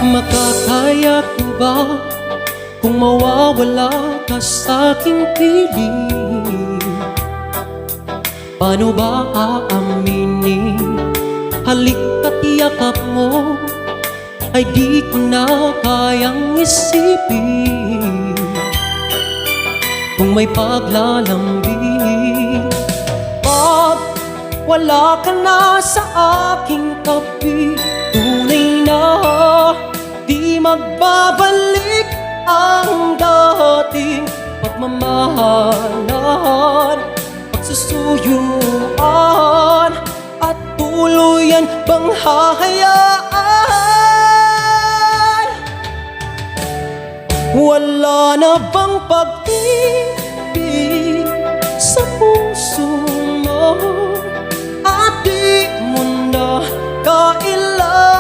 Makakaya ko ba kung mawawala ka sa aking piling? Paano ba aaminin? Halika't yakap mo ay di ko na kayang isipin. Kung may paglalambing, pag wala ka na sa aking tabi, tunay na di magbabalik ang dating pagmamahalan, pagsusuyuan, at tuluyan bang hahayaan